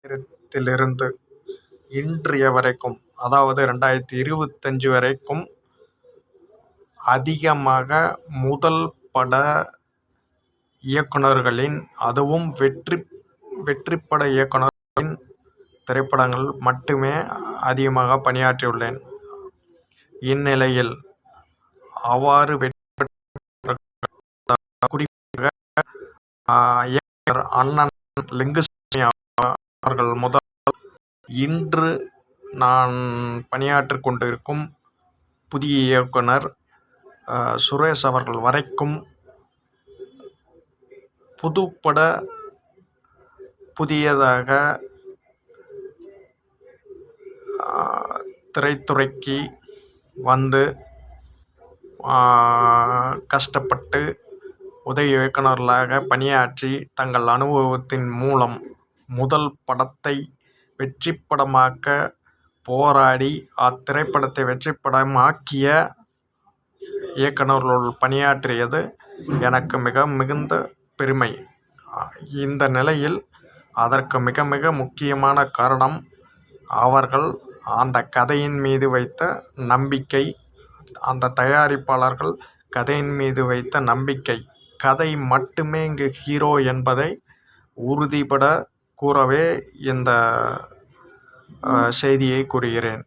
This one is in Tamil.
2000 இன்றைய வரைக்கும், அதாவது 2025 வரைக்கும் அதிகமாக முதல் பட இயக்குனர்களின், அதுவும் வெற்றிப்பட இயக்குனர்களின் திரைப்படங்கள் மட்டுமே அதிகமாக பணியாற்றியுள்ளேன். இந்நிலையில் அவ்வாறு குறிப்பாக இயக்குனர் அண்ணன் லிங்குசாமி அவர்கள் முதல் இன்று நான் பணியாற்றிக் கொண்டிருக்கும் புதிய இயக்குனர் சுரேஷ் அவர்கள் வரைக்கும் புதுப்பட புதியதாக திரைத்துறைக்கு வந்து கஷ்டப்பட்டு உதவி இயக்குனர்களாக பணியாற்றி தங்கள் அனுபவத்தின் மூலம் முதல் படத்தை வெற்றிப்படமாக்க போராடி அத்திரைப்படத்தை வெற்றிப்படமாக்கிய இயக்குனர்கள் பணியாற்றியது எனக்கு மிகுந்த பெருமை. இந்த நிலையில் அதற்கு மிக மிக முக்கியமான காரணம் அவர்கள் அந்த கதையின் மீது வைத்த நம்பிக்கை, அந்த தயாரிப்பாளர்கள் கதையின் மீது வைத்த நம்பிக்கை. கதை மட்டுமே இங்கு ஹீரோ என்பதை உறுதிபட கூறவே இந்த செய்தியை கூறுகிறேன்.